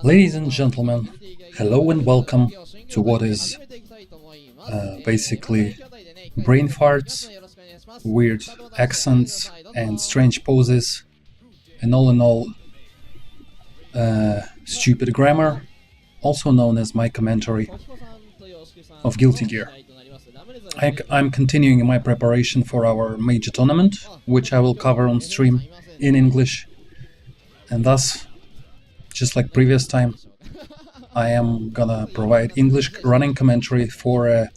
Ladies and gentlemen, hello and welcome to what is basically brain farts, weird accents and strange poses, and all in all, stupid grammar, also known as my commentary of Guilty Gear. I'm continuing my preparation for our major tournament, which I will cover on stream in English, and thus, just like previous time, I am gonna provide English running commentary for a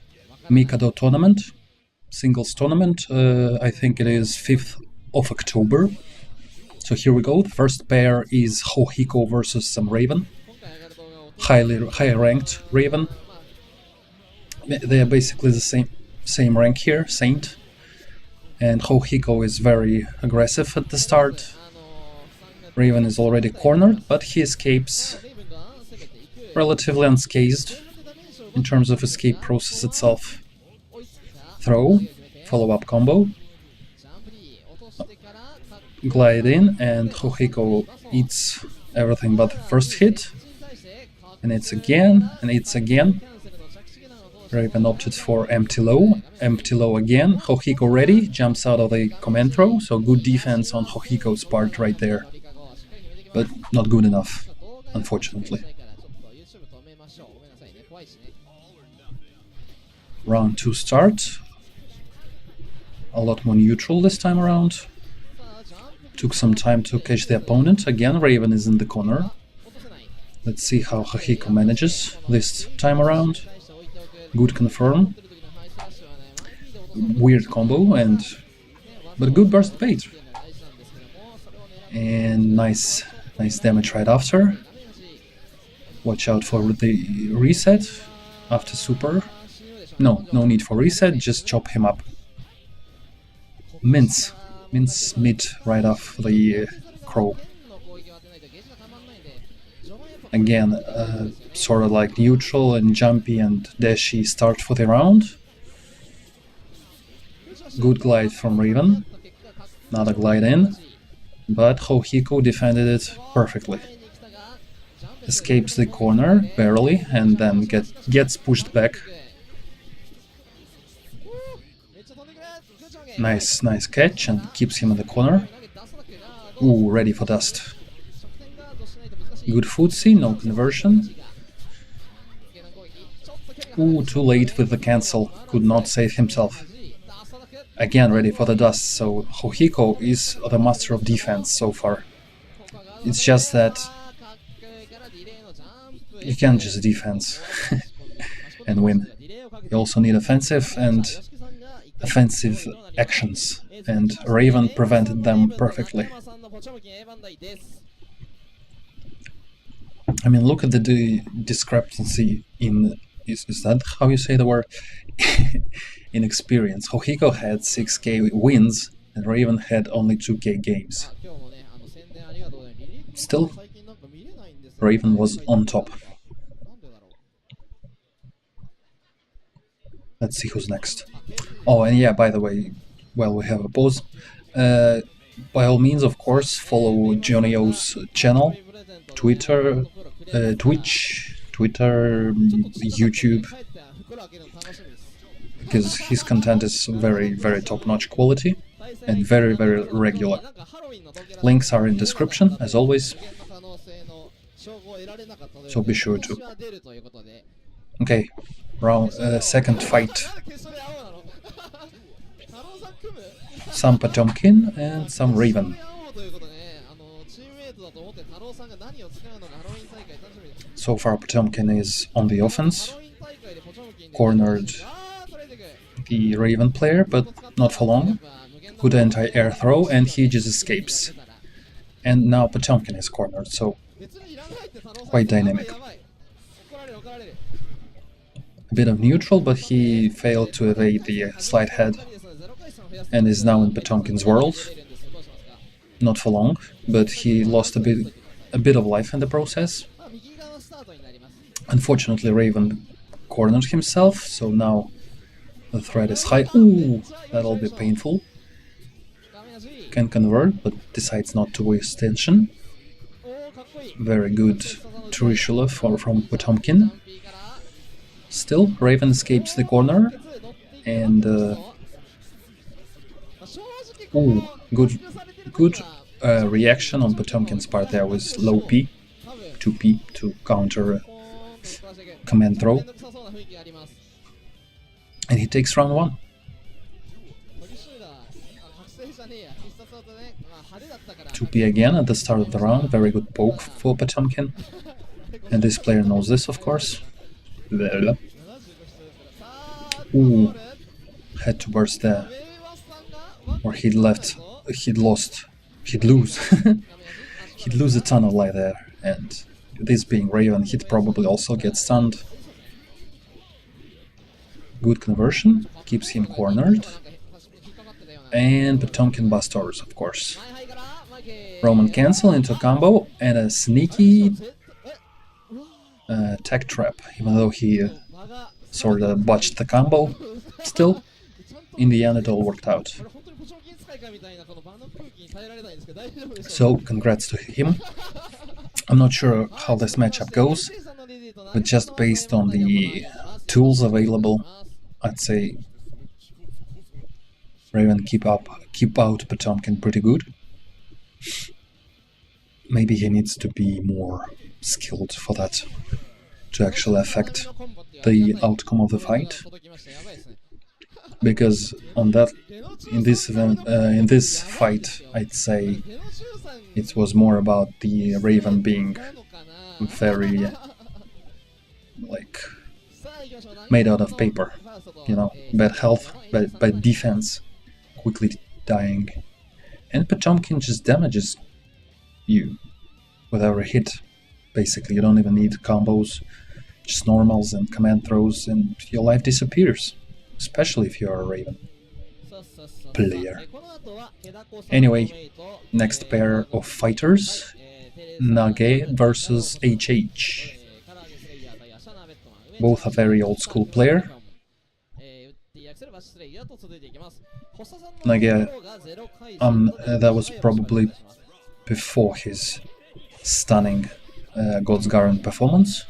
Mikado tournament, singles tournament. I think it is 5th of October. So here we go. The first pair is HECO versus some Raven, high ranked Raven. They are basically the same rank here, Saint, and HECO is very aggressive at the start. Raven is already cornered, but he escapes relatively unscathed in terms of escape process itself. Throw, follow-up combo, glide in, and HECO eats everything but the first hit, and it's again, Raven opted for empty low again. HECO ready, jumps out of the command throw, so good defense on HECO's part right there. But not good enough, unfortunately. Round 2 start. A lot more neutral this time around. Took some time to catch the opponent. Again, Raven is in the corner. Let's see how HECO manages this time around. Good confirm. Weird combo, but good burst bait. And nice damage right after. Watch out for the reset after super. No need for reset, just chop him up. Mince meat right off the crow. Again, sort of like neutral and jumpy and dashy start for the round. Good glide from Raven. Another glide in, but HECO defended it perfectly. Escapes the corner barely and then gets pushed back. Nice catch and keeps him in the corner. Ooh, ready for dust. Good footsie, no conversion. Ooh, too late with the cancel, could not save himself. Again ready for the dust, so HECO is the master of defense so far. It's just that you can't just defense and win. You also need offensive actions, and Raven prevented them perfectly. I mean, look at the discrepancy in, is that how you say the word? In experience. HECO had 6k wins and Raven had only 2k games. Still, Raven was on top. Let's see who's next. Oh, and yeah, by the way, while we have a pause, by all means, of course, follow Jonio's channel, Twitter, Twitch, YouTube, because his content is very top-notch quality and very regular. Links are in description, as always, so be sure to. Okay, round second fight. Some Potemkin and some Raven. So far Potemkin is on the offense, cornered the Raven player, but not for long. Good anti-air throw and he just escapes. And now Potemkin is cornered, so quite dynamic. A bit of neutral, but he failed to evade the slide head and is now in Potemkin's world. Not for long, but he lost a bit of life in the process. Unfortunately, Raven cornered himself, so now the threat is high. Ooh, that'll be painful. Can convert, but decides not to waste tension. Very good Teresa from Potemkin. Still, Raven escapes the corner, and good reaction on Potemkin's part there with low P, 2P to counter command throw, and he takes round 1. 2P again at the start of the round, very good poke for Potemkin, and this player knows this, of course. Ooh, had to burst there, or he'd lose. He'd lose a ton of life there, and this being Raven, he'd probably also get stunned. Good conversion, keeps him cornered, and Potemkin busters, of course. Roman cancel into combo, and a sneaky tech trap, even though he sort of botched the combo. Still, in the end it all worked out. So, congrats to him. I'm not sure how this matchup goes, but just based on the tools available, I'd say Raven keep out Potemkin pretty good. Maybe he needs to be more skilled for that to actually affect the outcome of the fight. Because in this fight, I'd say it was more about the Raven being very made out of paper, bad health, bad defense, quickly dying, and Potemkin just damages you with every hit. Basically, you don't even need combos, just normals and command throws, and your life disappears. Especially if you're a Raven player. Anyway, next pair of fighters, Nagi versus HH. Both a very old school player. Nagi, that was probably before his stunning God's Garden performance.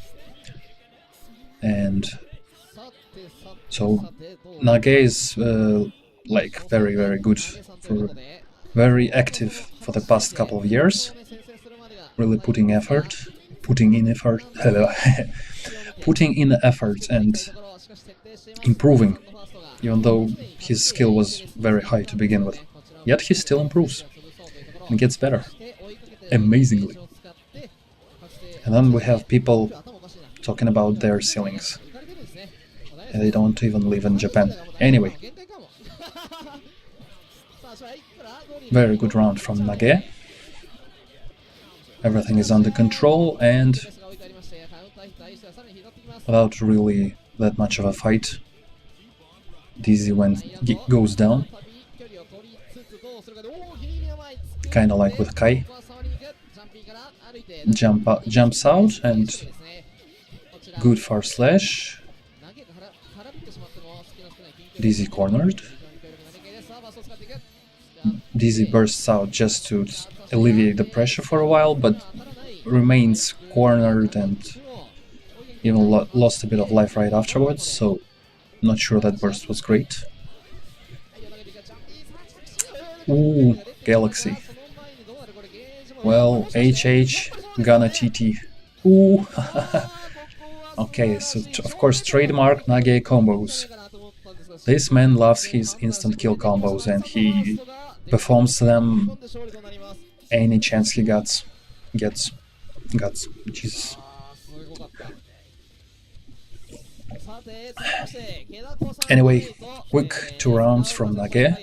And so Nagi is very, very good, very active for the past couple of years, really putting in effort and improving, even though his skill was very high to begin with. Yet he still improves and gets better, amazingly. And then we have people talking about their ceilings. And they don't even live in Japan. Anyway, very good round from Nagi. Everything is under control, and without really that much of a fight, Dizzy goes down. Kinda like with Kai. Jumps out, and good far slash. Dizzy cornered. Dizzy bursts out just to alleviate the pressure for a while, but remains cornered and even lost a bit of life right afterwards, so not sure that burst was great. Ooh, Galaxy. Well, HH gonna TT. Ooh. Okay, so of course trademark Nagi combos. This man loves his instant kill combos, and he performs them any chance he gets. Jesus. Anyway, quick 2 rounds from Nagi.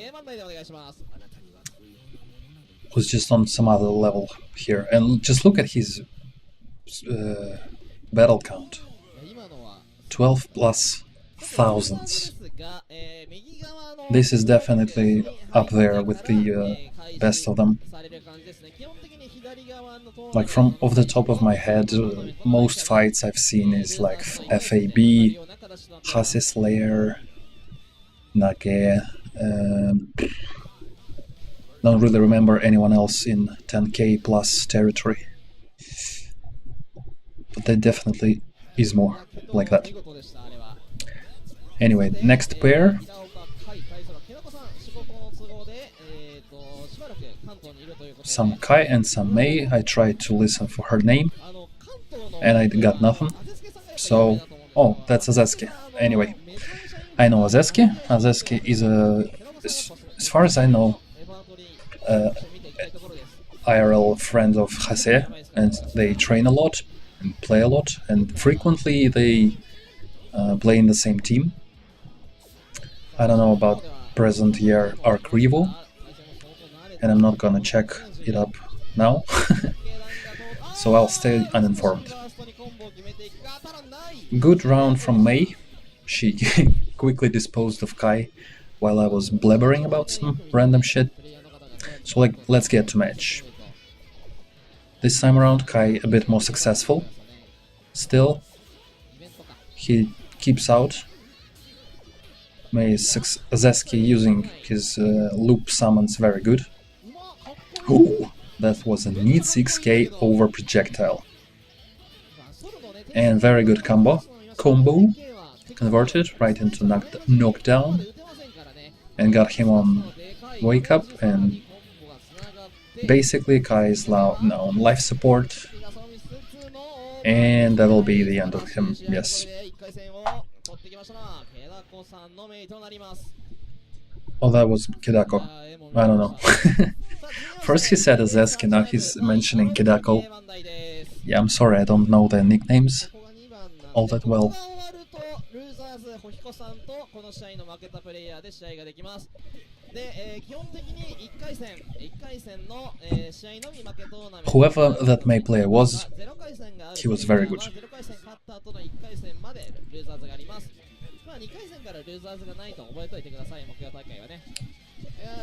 Was just on some other level here, and just look at his battle count. 12 plus thousands. This is definitely up there with the best of them. Like from off the top of my head, most fights I've seen is like FAB, Hase Slayer, Nagi. Don't really remember anyone else in 10k plus territory. There definitely is more like that. Anyway, next pair. Some Kai and some Mei. I tried to listen for her name, and I got nothing. So, oh, that's Azeski. Anyway, I know Azeski. Azeski is as far as I know, IRL friend of Hase, and they train a lot and play a lot, and frequently they play in the same team. I don't know about present year Arc Revo, and I'm not gonna check it up now, so I'll stay uninformed. Good round from Mei. She quickly disposed of Kai while I was blabbering about some random shit. So let's get to match. This time around Kai a bit more successful. Still, he keeps out. Mei is Azeski using his loop summons very good. Ooh, that was a neat 6k over projectile. And very good combo. Converted right into knockdown. And got him on wake up, and basically Kai is now on life support. And that'll be the end of him, yes. Oh, that was Kidako. I don't know. First he said Azeski, now he's mentioning Kidako. Yeah, I'm sorry, I don't know their nicknames all that well. Whoever that Mei player was, he was very good.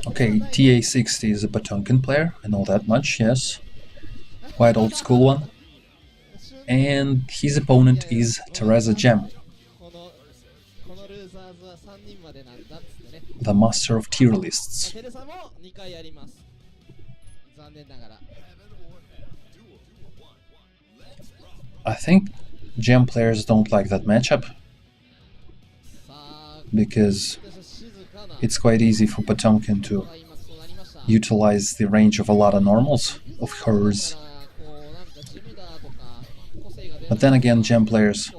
Okay, TA60 is a Potemkin player, I know that much, yes. Quite old school one. And his opponent is Teresa Gem, the master of tier lists. I think Gem players don't like that matchup, because it's quite easy for Potemkin to utilize the range of a lot of normals of hers. But then again, Gem players,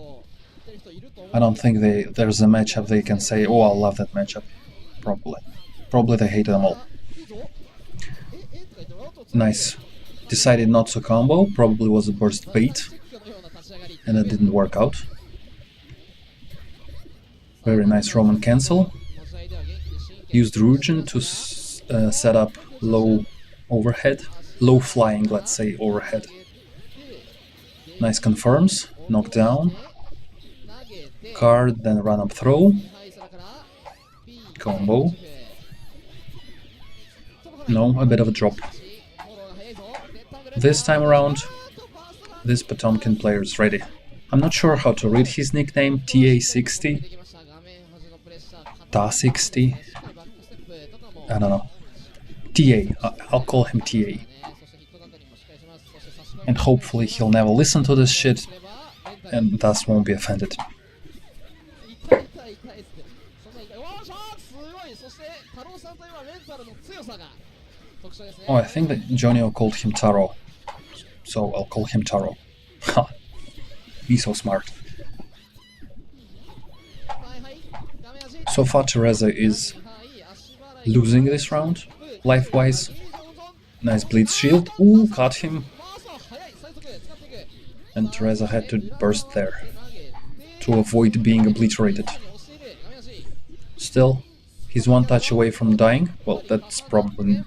I don't think there's a matchup they can say, oh, I love that matchup. Probably they hate them all. Nice. Decided not to combo, probably was a burst bait, and it didn't work out. Very nice Roman cancel. Used Rugen to set up low overhead, low flying, let's say, overhead. Nice confirms, knockdown, card, then run up throw, combo. No, a bit of a drop. This time around, this Potemkin player is ready. I'm not sure how to read his nickname, TA60, Ta60, I don't know. TA, I'll call him TA. And hopefully he'll never listen to this shit, and thus won't be offended. Oh, I think that Jonio called him Taro, so I'll call him Taro. Ha! He's so smart. So far Teresa is losing this round, life-wise. Nice Blitz shield. Ooh, caught him. And Teresa had to burst there to avoid being obliterated. Still, he's one touch away from dying. Well, that's probably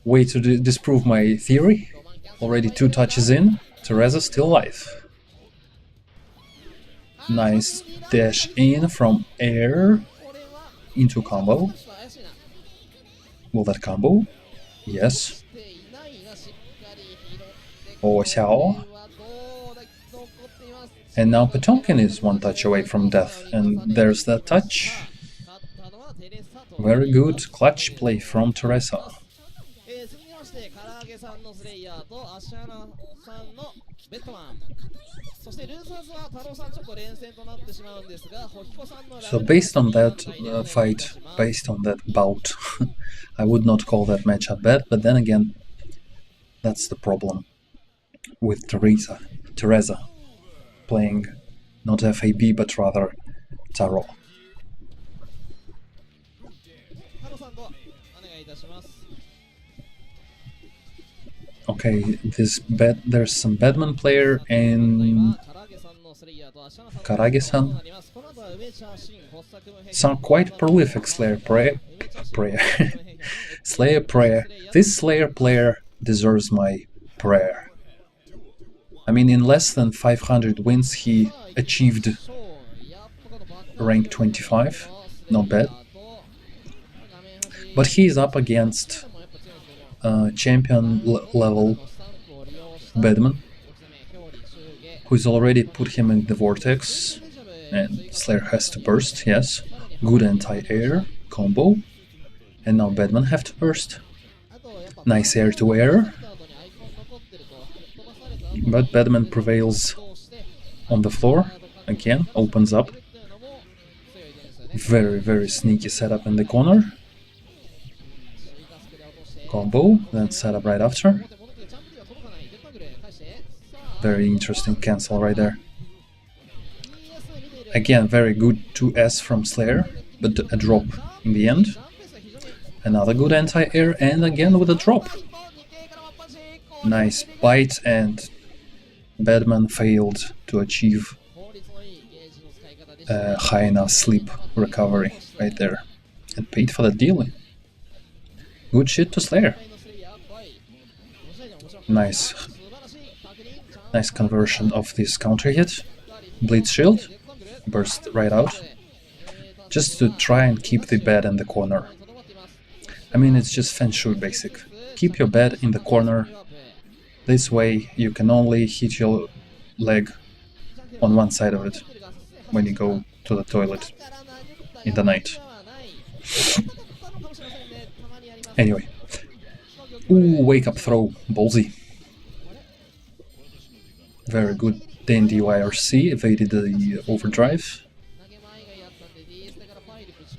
way to disprove my theory. Already 2 touches in, Teresa still alive. Nice dash in from air into combo. Will that combo? Yes. Oh, Xiao. And now Potemkin is 1 touch away from death, and there's that touch. Very good clutch play from Teresa. So based on that fight, based on that bout, I would not call that matchup bad, but then again, that's the problem with Teresa playing not FAB but rather Tarot. Okay, there's some Badman player and Karage-san. Some quite prolific Slayer prayer. Slayer prayer. This Slayer player deserves my prayer. I mean, in less than 500 wins he achieved rank 25, not bad. But he's up against champion level Badman, who's already put him in the vortex, and Slayer has to burst, yes. Good anti-air combo, and now Badman have to burst. Nice air-to-air, but Badman prevails on the floor, again, opens up. Very, very sneaky setup in the corner. Combo, then setup right after. Very interesting cancel right there. Again, very good 2S from Slayer, but a drop in the end. Another good anti-air, and again with a drop. Nice bite, and Badman failed to achieve a high enough sleep recovery right there, and paid for that dealing. Good shit to Slayer. Nice conversion of this counter hit. Blitz shield, burst right out, just to try and keep the bed in the corner. I mean, it's just Feng Shui basic. Keep your bed in the corner. This way you can only hit your leg on one side of it when you go to the toilet in the night. Anyway. Ooh, wake up throw, ballsy. Very good. Dandy YRC evaded the overdrive.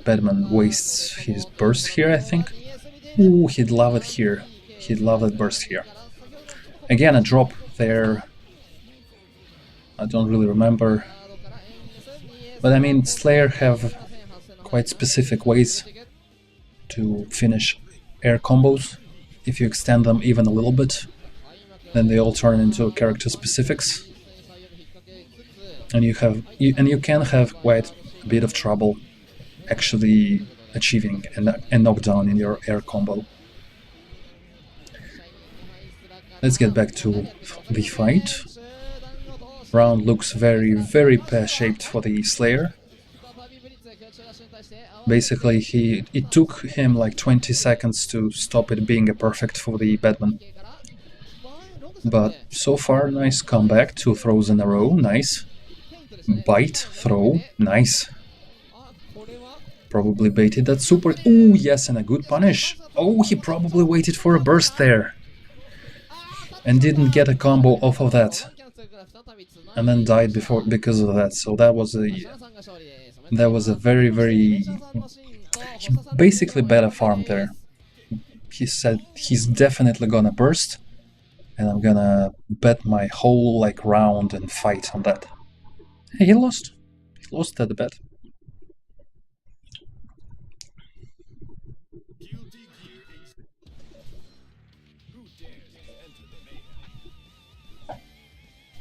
Badman wastes his burst here, I think. Ooh, he'd love it here. He'd love that burst here. Again, a drop there. I don't really remember. But I mean, Slayer have quite specific ways to finish air combos. If you extend them even a little bit, then they all turn into character specifics. And you can have quite a bit of trouble actually achieving a knockdown in your air combo. Let's get back to the fight. Round looks very, very pear-shaped for the Slayer. Basically, it took him like 20 seconds to stop it being a perfect for the Badman. But so far, nice comeback, 2 throws in a row, nice. Bite, throw, nice. Probably baited that super... Oh, yes, and a good punish. Oh, he probably waited for a burst there. And didn't get a combo off of that. And then died because of that, so that was a very, very... He basically bet a farm there. He said he's definitely gonna burst, and I'm gonna bet my whole round and fight on that. Hey, he lost. He lost that bet.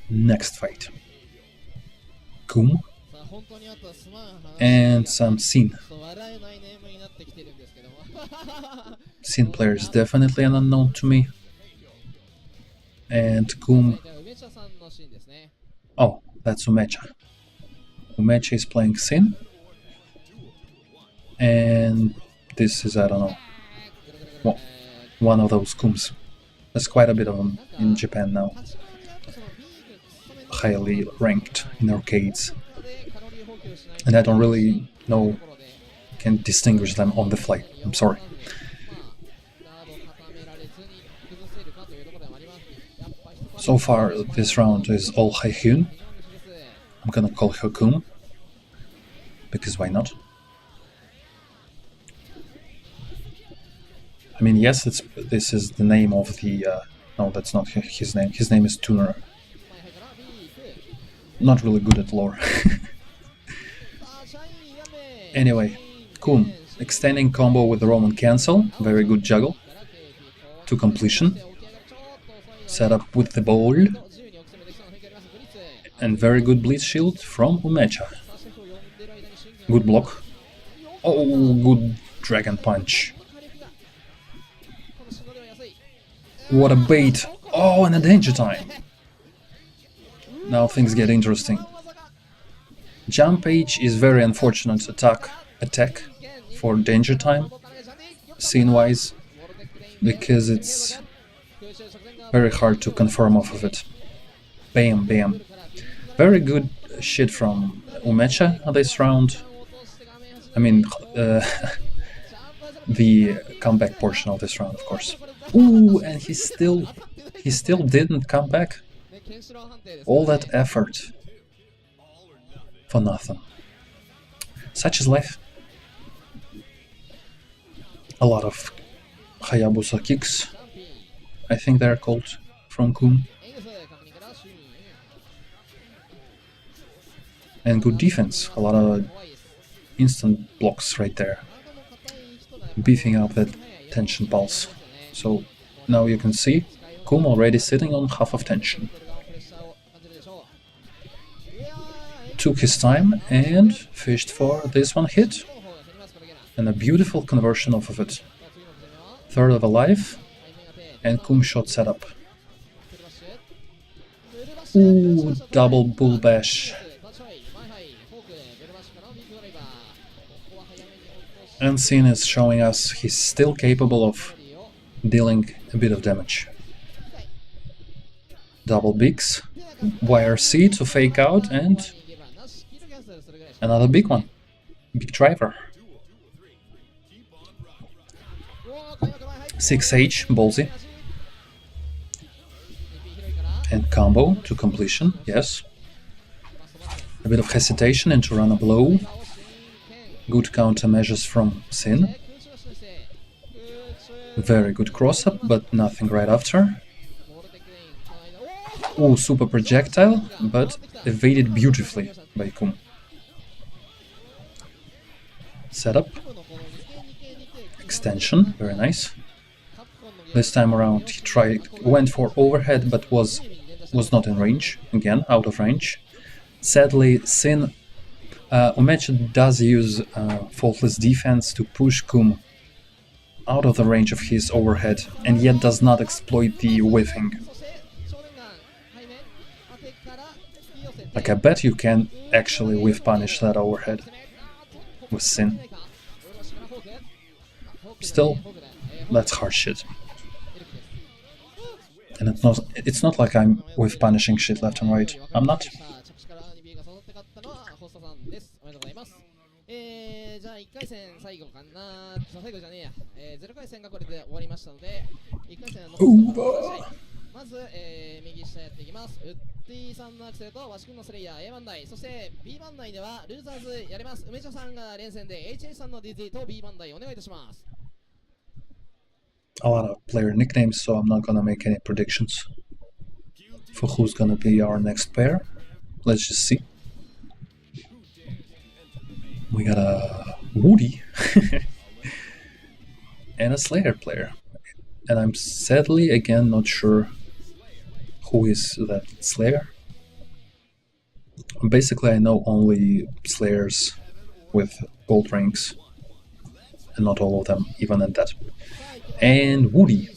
Next fight. Kum and some Sin. Sin player is definitely an unknown to me. And Kum... Oh, that's Umecha. Umecha is playing Sin. And this is, I don't know, one of those Kums. There's quite a bit of them in Japan now. Highly ranked in arcades. And I don't really know, can distinguish them on the fly. I'm sorry. So far, this round is all Haihyun. I'm gonna call her Kum, because why not? I mean, yes, this is the name of the... no, that's not his name. His name is Tuner. Not really good at lore. Anyway, Kum, extending combo with the Roman cancel. Very good juggle. To completion. Set up with the bowl. And very good Blitz Shield from Umecha. Good block. Oh, good Dragon Punch. What a bait! Oh, and a danger time! Now things get interesting. Jump H is very unfortunate attack for danger time, scene-wise, because it's very hard to confirm off of it. Bam, bam. Very good shit from Umecha this round. I mean, the comeback portion of this round, of course. Ooh, and he still didn't come back. All that effort for nothing. Such is life. A lot of Hayabusa kicks, I think they're called, from Kum. And good defense, a lot of instant blocks right there, beefing up that tension pulse. So now you can see Kum already sitting on half of tension. Took his time and fished for this one hit. And a beautiful conversion off of it. Third of a life, and Kum shot setup. Ooh, double bull bash. And Sin is showing us he's still capable of dealing a bit of damage. Double bigs, YRC to fake out, and another big one. Big driver. 6H, ballsy. And combo to completion, yes. A bit of hesitation and to run a blow. Good countermeasures from Sin. Very good cross-up, but nothing right after. Ooh, super projectile, but evaded beautifully by Kum. Setup. Extension, very nice. This time around he went for overhead, but was not in range. Again, out of range. Sadly, Sin Umecha does use faultless defense to push Kum out of the range of his overhead, and yet does not exploit the whiffing. Like, I bet you can actually whiff punish that overhead with Sin. Still, that's hard shit. And it's not like I'm whiff punishing shit left and right. I'm not. じゃあ1回戦最後かな、最後じゃねえや、0回戦がこれで終わりましたので、1回戦のまず、右下やっていきます。ウッディさんのアクセルとワシ君のスレイヤー A 番台、そして B 番台ではルーザーズやります。梅茶さんが連戦で HA さんの DZ と B 番台お願いいたします。A lot of player nicknames, so I'm not gonna make any predictions for who's gonna be our next player. Let's just see. We got a Woody and a Slayer player, and I'm sadly again not sure who is that Slayer. Basically, I know only Slayers with gold ranks, and not all of them, even at that. And Woody.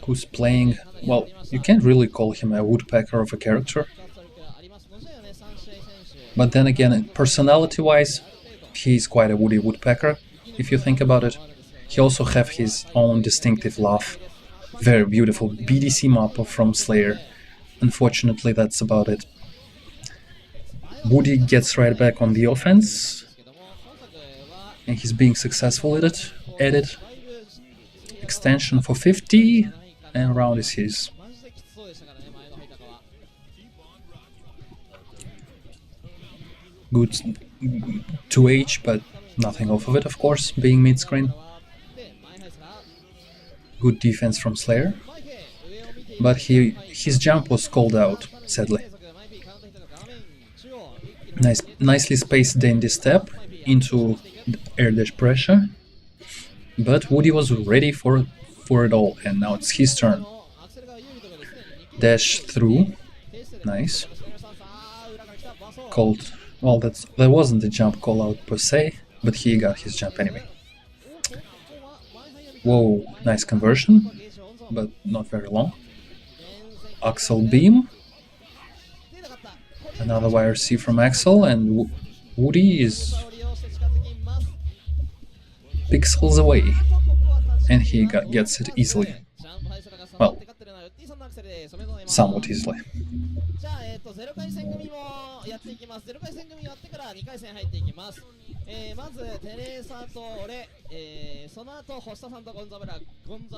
Who's playing, well, you can't really call him a woodpecker of a character. But then again, personality-wise, he's quite a woody woodpecker, if you think about it. He also has his own distinctive laugh. Very beautiful BDC mapper from Slayer. Unfortunately, that's about it. Woody gets right back on the offense, and he's being successful at it. extension for 50, and round is his. Good 2H, but nothing off of it, of course, being mid-screen. Good defense from Slayer, but his jump was called out, sadly. Nicely spaced dandy step into the air dash pressure, but Woody was ready for it all, and now it's his turn. Dash through, nice. Called, well, that wasn't a jump call out per se, but he got his jump anyway. Whoa, nice conversion, but not very long. Axel beam. Another YRC from Axel, and Woody is pixels away, and he gets it easily. Well, somewhat easily. 0回戦組もやっていきます。0回戦組終わってから2回戦入っていきます。まずテレサと俺、その後星田さんとゴンザ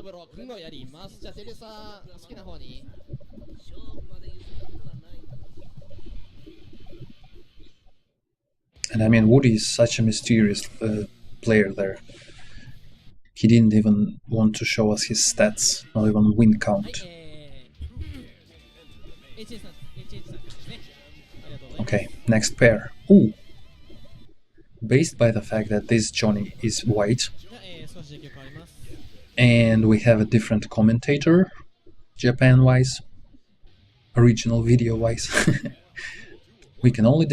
ブロ君をやります。じゃあテレサ好きな方に。And I mean, Woody is such a mysterious player there. He didn't even want to show us his stats, not even win count. Okay, next pair. Ooh! Based by the fact that this Johnny is white, and we have a different commentator, Japan-wise, original video-wise, we can only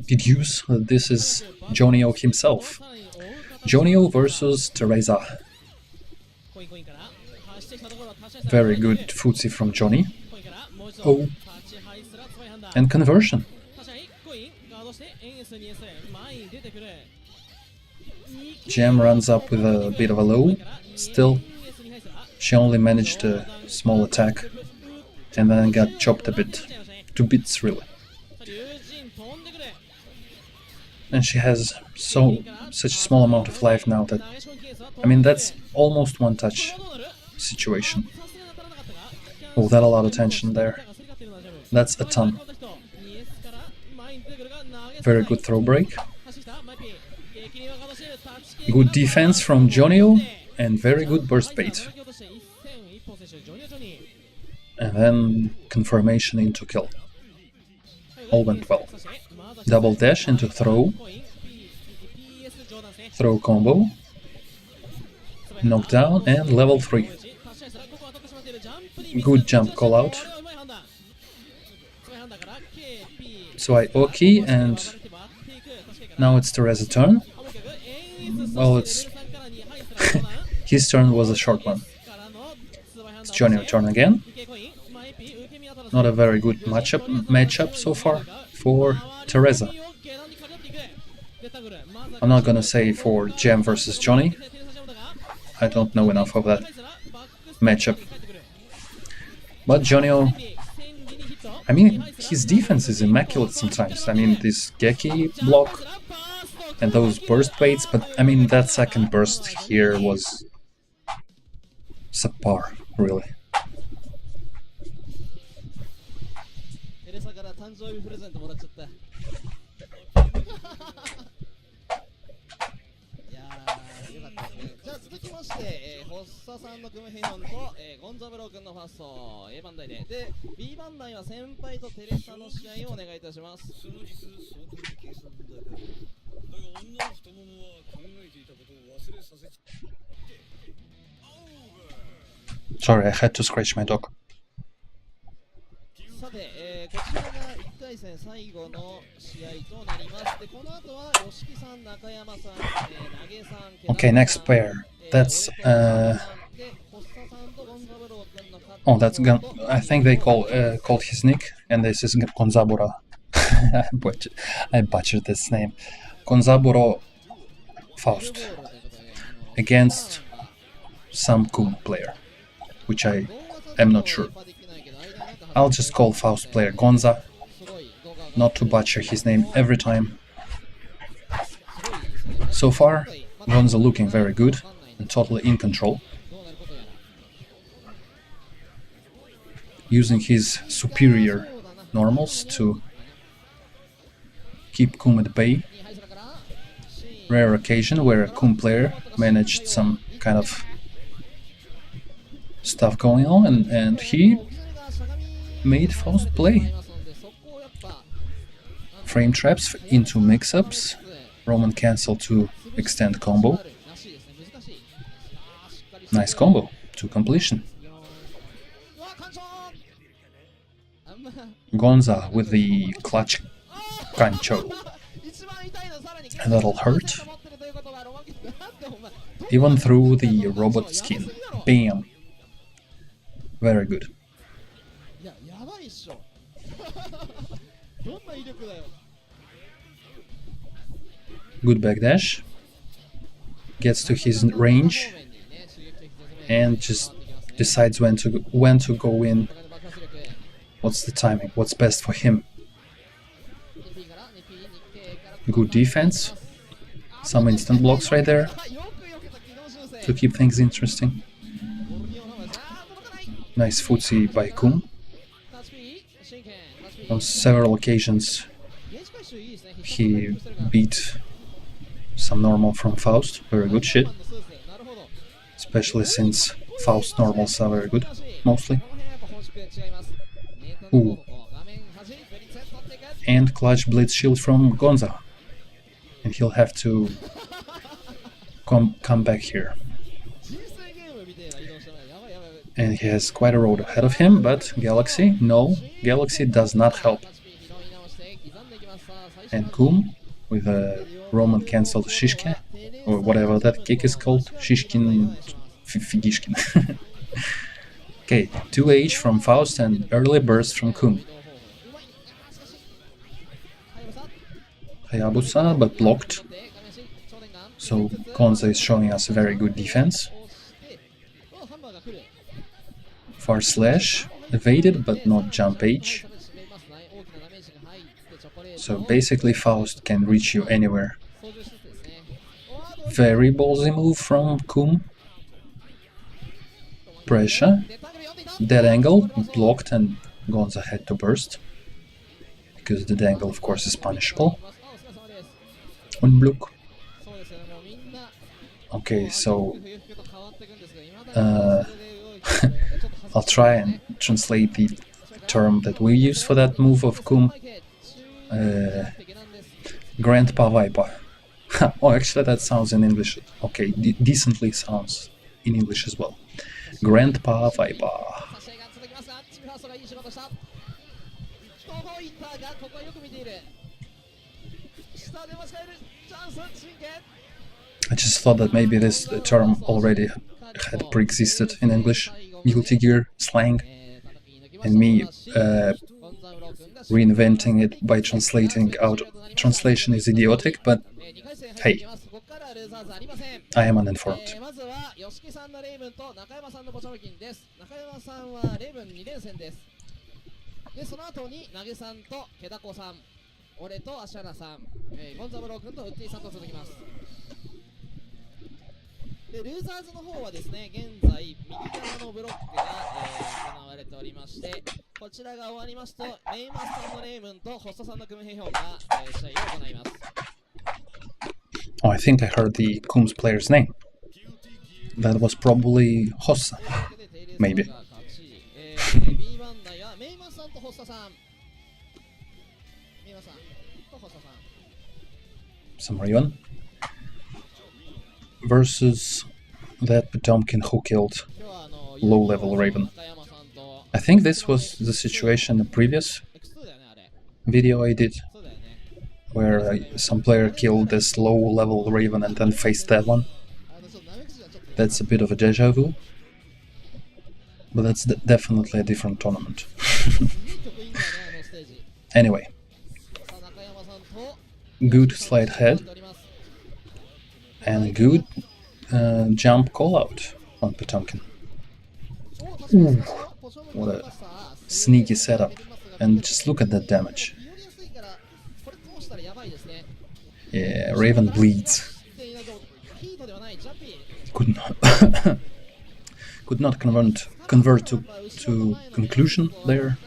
deduce that this is Johnny-O himself. Johnny-O versus Teresa. Very good footsie from Johnny. Oh. And conversion. Jam runs up with a bit of a low. Still, she only managed a small attack and then got chopped a bit. 2 bits really. And she has such a small amount of life now that, I mean, that's almost one touch situation. Oh, that a lot of tension there. That's a ton. Very good throw break. Good defense from Johnny-O and very good burst bait. And then confirmation into kill. All went well. Double dash into throw. Throw combo. Knockdown and level 3. Good jump call out. So I Oki, and now it's Teresa's turn. Well, it's his turn was a short one. It's Johnny's turn again. Not a very good matchup so far for Teresa. I'm not gonna say for Jam versus Johnny. I don't know enough of that matchup. But Johnny-O, I mean, his defense is immaculate sometimes. I mean, this Geki block and those burst baits, but I mean, that second burst here was subpar, really. Sorry, I had to scratch my dog. Okay, next pair. That's oh, that's Gun. I think they called his nick, and this is Konzabura. I butchered this name. Konzaburo Faust against some cool player, which I am not sure. I'll just call Faust player Konza, not to butcher his name every time. So far, Konza looking very good and totally in control. using his superior normals to keep Kum at bay. Rare occasion where a Kum player managed some kind of stuff going on, and he made Faust play. Frame traps into mix-ups, Roman cancel to extend combo. Nice combo to completion. Konza with the clutch kancho. And that'll hurt. Even through the robot skin. Bam. Very good. Good backdash. Gets to his range and just decides when to go in. What's the timing? What's best for him? Good defense. Some instant blocks right there to keep things interesting. Nice footsie by Kum. On several occasions he beat some normal from Faust. Very good shit. Especially since Faust normals are very good, mostly. Ooh. And clutch blitz shield from Konza. And he'll have to come back here. And he has quite a road ahead of him, but Galaxy, no, Galaxy does not help. And Kum with a Roman cancelled Shishke, or whatever that kick is called, Shishkin, Figishkin. Okay, 2H from Faust and early burst from Kum. Hayabusa, but blocked. So Konza is showing us a very good defense. Far slash, evaded but not jump H. So basically Faust can reach you anywhere. Very ballsy move from Kum. Pressure. Dead angle, blocked, and Konza had to burst. Because the dead angle of course is punishable. Unblock. Okay, so I'll try and translate the term that we use for that move of Kum. Grandpa Viper. Oh, actually that sounds in English. Okay, decently sounds in English as well. Grandpa Viper. I just thought that maybe this term already had pre-existed in English, Guilty Gear slang, and me reinventing it by translating out. Translation is idiotic, but hey, I am uninformed. Oh, I think I heard the Kum's player's name. That was probably Hossa, maybe. Some Raven versus that Potemkin who killed low-level Raven. I think this was the situation in the previous video I did, where some player killed this low-level Raven and then faced that one. That's a bit of a deja vu, but that's definitely a different tournament. Anyway, good slide head and good jump call out on Potemkin. Ooh, what a sneaky setup, and just look at that damage. Yeah, Raven bleeds. could not convert to conclusion there,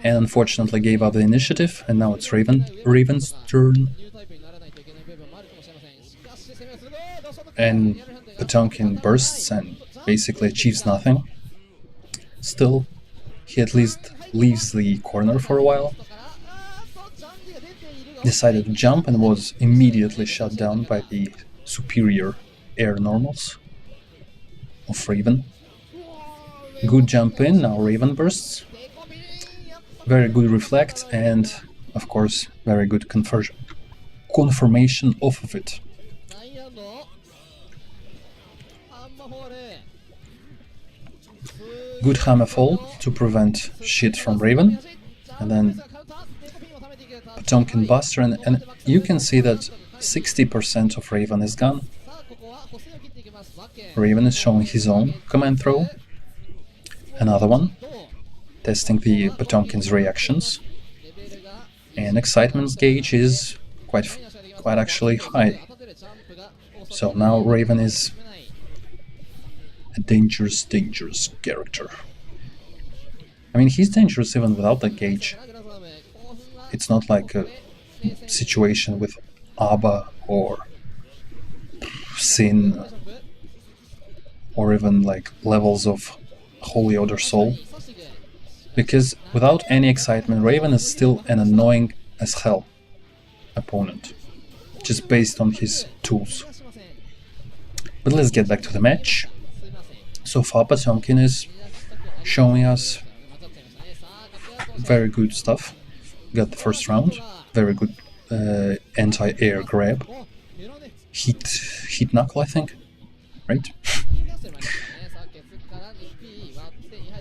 and unfortunately gave up the initiative, and now it's Raven's turn. And Potemkin bursts and basically achieves nothing. Still, he at least leaves the corner for a while. Decided to jump and was immediately shut down by the superior air normals of Raven. Good jump in, now Raven bursts. Very good reflect, and of course very good confirmation off of it. Good hammer fall to prevent shit from Raven, and then Potemkin Buster, and you can see that 60% of Raven is gone. Raven is showing his own command throw. Another one, testing the Potemkin's reactions, and excitement's gauge is quite actually high. So now Raven is a dangerous character. I mean, he's dangerous even without the gauge. It's not like a situation with Abba or Sin, or even like levels of Holy Order Soul. Because without any excitement, Raven is still an annoying as hell opponent, just based on his tools. But let's get back to the match. So far, Potemkin is showing us very good stuff. Got the first round, very good anti-air grab. Heat knuckle, I think, right?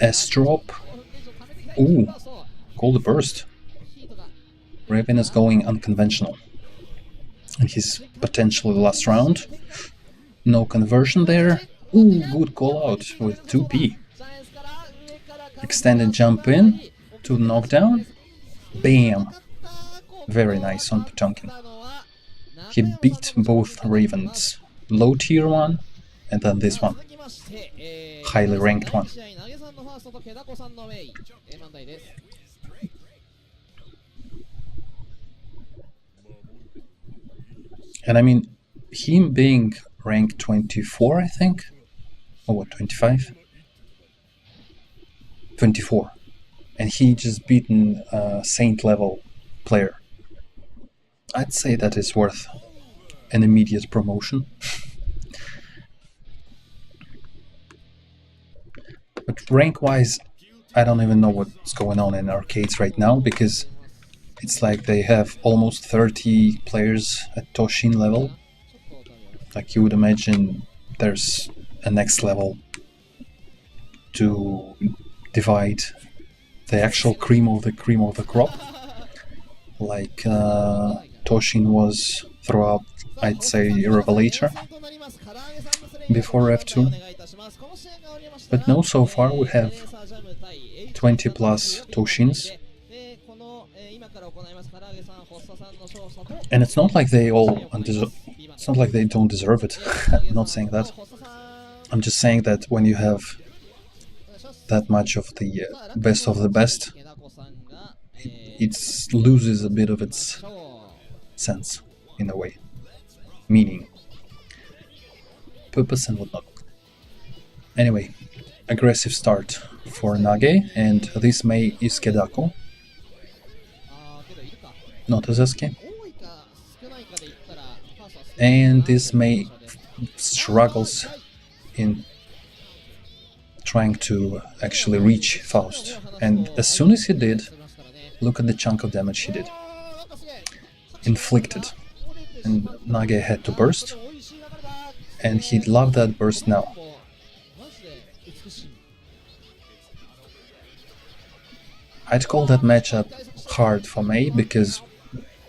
S-drop. Ooh, cold burst. Raven is going unconventional. And his potentially last round. No conversion there. Ooh, good call out with 2P. Extended jump in to knockdown. Bam! Very nice on Potemkin. He beat both Ravens. Low tier one and then this one. Highly ranked one. And I mean, him being ranked 24, I think? Or what, 25? 24. And he just beaten a Saint level player. I'd say that is worth an immediate promotion. But rank-wise, I don't even know what's going on in arcades right now, because it's like they have almost 30 players at Toshin level. Like you would imagine there's a next level to divide the actual cream of the crop. Like Toshin was throughout, I'd say, Revelator before F2. But no, so far we have 20 plus Toshins. And it's not like they all it's not like they don't deserve it. I'm not saying that. I'm just saying that when you have that much of the best of the best, it loses a bit of its sense, in a way. Meaning, purpose and whatnot. Anyway, aggressive start for Nagi, and this May is Kedako. Not a Sasuke. And this May struggles in trying to actually reach Faust. And as soon as he did, look at the chunk of damage he did. Inflicted. And Nagi had to burst. And he'd love that burst now. I'd call that matchup hard for May, because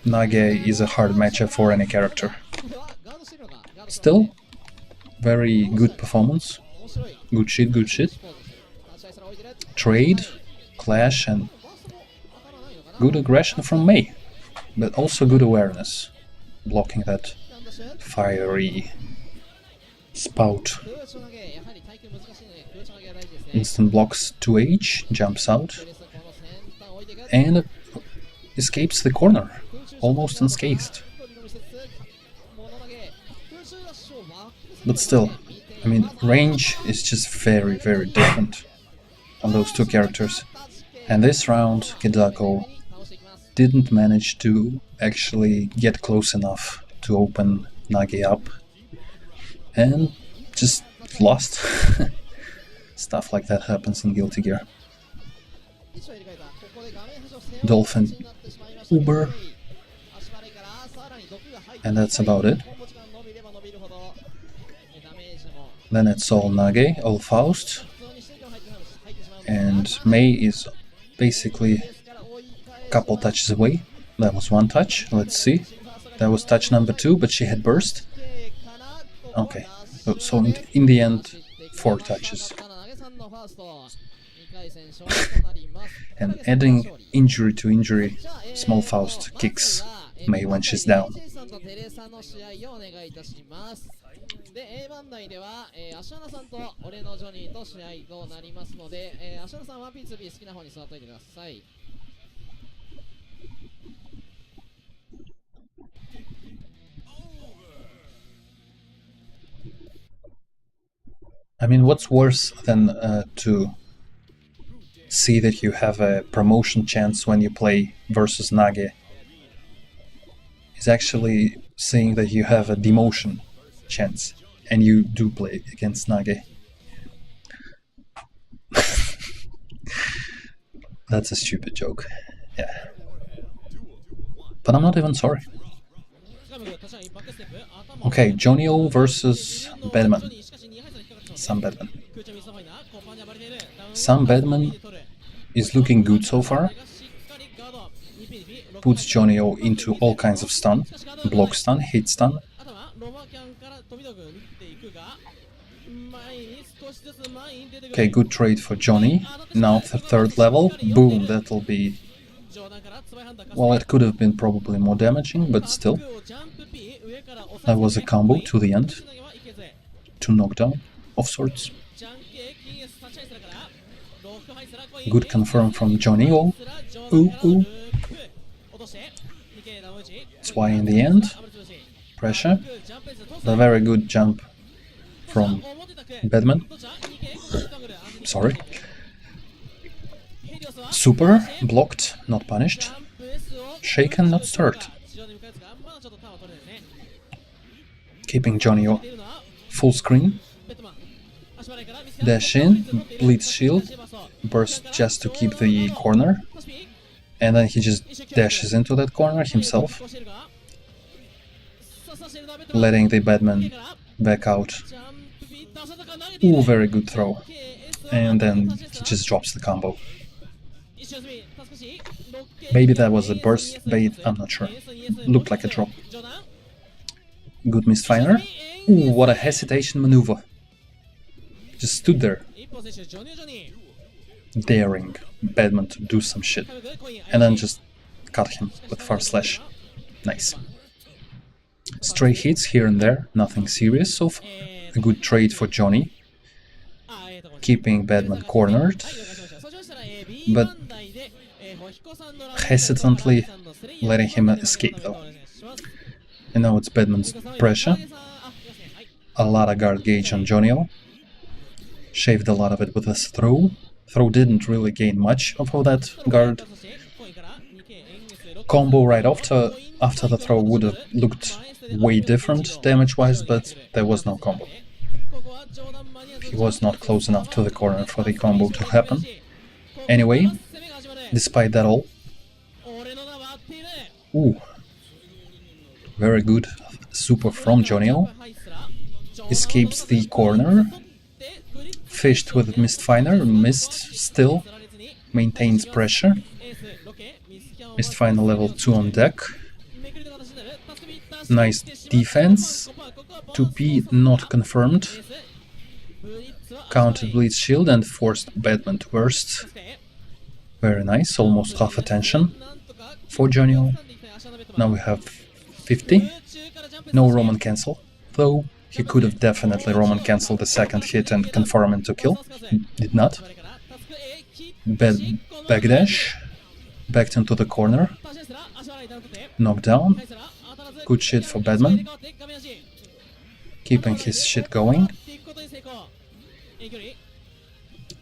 Nagi is a hard matchup for any character. Still, very good performance. Good shit. Trade, clash, and good aggression from May. But also good awareness. Blocking that fiery Spout 空中投げ、やはり対空難しいので空中投げが大事ですね。 instant blocks 2H, jumps out, テレサこの先端を置いていく。 and escapes the corner, almost unscathed. 物投げ、空中ダッシュをバック But still, I mean, range is just very, very different on those two characters. And this round, Kidako didn't manage to actually get close enough to open Nagi up and just lost. Stuff like that happens in Guilty Gear. Dolphin Uber, and that's about it. Then it's all Nagi, all Faust, and Mei is basically a couple touches away. That was one touch, let's see. That was touch number 2, but she had burst. Okay, so in the end, 4 touches. And adding injury to injury, small Faust kicks Mei when she's down. で A 番内では、芦原さんと俺のジョニーと試合となりますので、芦原さんは P2B 好きな方に座っておいてください。I mean, what's worse than to see that you have a promotion chance when you play versus Nagi is actually seeing that you have a demotion chance and you do play against Nagi. That's a stupid joke. Yeah. But I'm not even sorry. Okay, Jonio versus Badman. Sam Badman. Sam Badman is looking good so far. Puts Jonio into all kinds of stun. Block stun, hit stun. Okay, good trade for Johnny. Now the 3rd level. Boom, that'll be... Well, it could have been probably more damaging, but still. That was a combo to the end. 2 knockdown of sorts. Good confirm from Johnny. Oh, ooh. That's why in the end, pressure. The very good jump from Badman. Sorry. Super, blocked, not punished. Shaken, not stirred. Keeping Johnny full screen. Dash in, bleeds shield, burst just to keep the corner. And then he just dashes into that corner himself, letting the Badman back out. Ooh, very good throw. And then he just drops the combo. Maybe that was a burst bait, I'm not sure. Looked like a drop. Good misfire. Ooh, what a hesitation maneuver. Just stood there, daring Badman to do some shit. And then just cut him with far slash. Nice. Stray hits here and there, nothing serious so far. A good trade for Johnny, keeping Badman cornered, but hesitantly letting him escape though. And now it's Badman's pressure. A lot of guard gauge on Johnny. Shaved a lot of it with his throw. Throw didn't really gain much of all that guard. Combo right after the throw would have looked way different damage-wise, but there was no combo. He was not close enough to the corner for the combo to happen. Anyway, despite that all... Ooh. Very good super from Jonio. Escapes the corner. Fished with Mistfiner, missed still. Maintains pressure. Mistfiner level 2 on deck. Nice defense. 2P not confirmed. Countered Bleed Shield and forced Badman to burst. Very nice, almost half attention for Jonio. Now we have 50. No Roman cancel, though. He could have definitely Roman cancelled the second hit and confirm into kill. He did not. Backdash. Backed into the corner. Knockdown. Good shit for Badman. Keeping his shit going.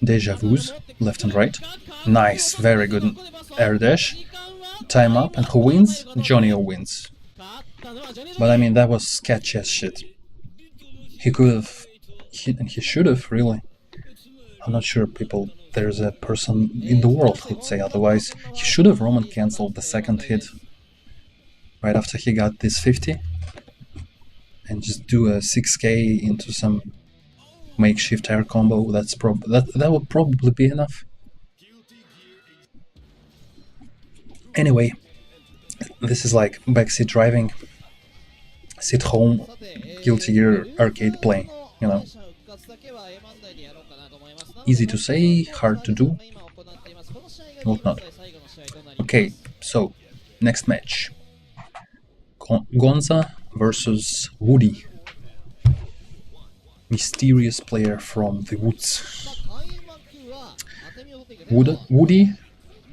Deja vus, left and right. Nice, very good air dash. Time up, and who wins? Johnny wins. But I mean, that was sketchy as shit. He could have, and he should have, really. I'm not sure there's a person in the world who'd say otherwise. He should have Roman cancelled the second hit right after he got this 50 and just do a 6k into some makeshift air combo. That would probably be enough. Anyway, this is like backseat driving, sit home, Guilty Gear arcade playing, you know. Easy to say, hard to do, whatnot. Okay, so next match. Konza versus Woody. Mysterious player from the woods. Woody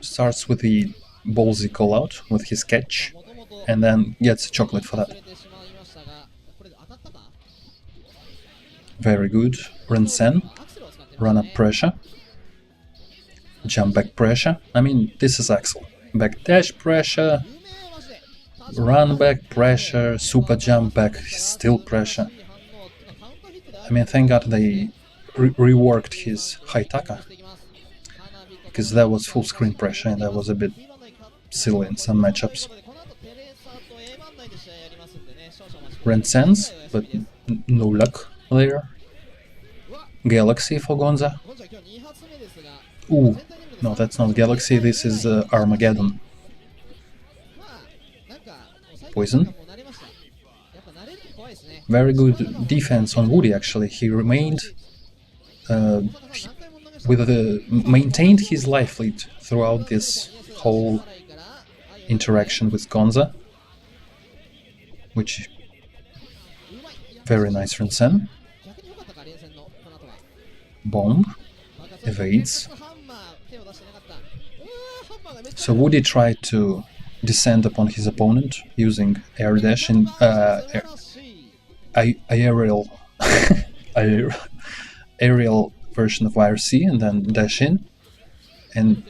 starts with the ballsy call out with his catch and then gets a chocolate for that. Very good. Rinsen. Run up pressure. Jump back pressure. I mean, this is Axel. Back dash pressure. Run back pressure. Super jump back. Still pressure. I mean, thank God they reworked his Haitaka, because that was full screen pressure and that was a bit silly in some matchups. Rensens, but no luck there. Galaxy for Konza. Ooh, no, that's not Galaxy, this is Armageddon. Poison. Very good defense on Woody, actually. He remained maintained his life lead throughout this whole interaction with Konza, which very nice from Sen. Bomb evades. So Woody tried to descend upon his opponent using air dash and aerial aerial version of YRC and then dash in, and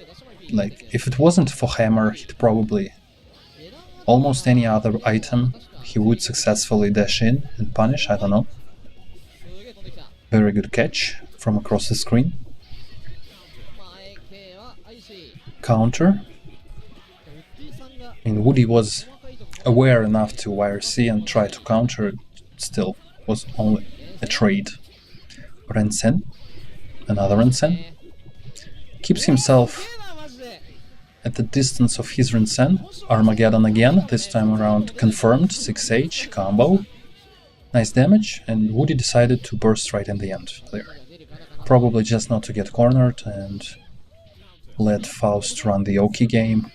like if it wasn't for hammer, he'd probably almost any other item he would successfully dash in and punish. I don't know. Very good catch from across the screen. Counter. And Woody was aware enough to YRC and try to counter it. Still was only a trade. Rensen, another Rensen, keeps himself at the distance of his Rensen. Armageddon again, this time around confirmed, 6H, combo. Nice damage, and Woody decided to burst right in the end there. Probably just not to get cornered and let Faust run the Oki game.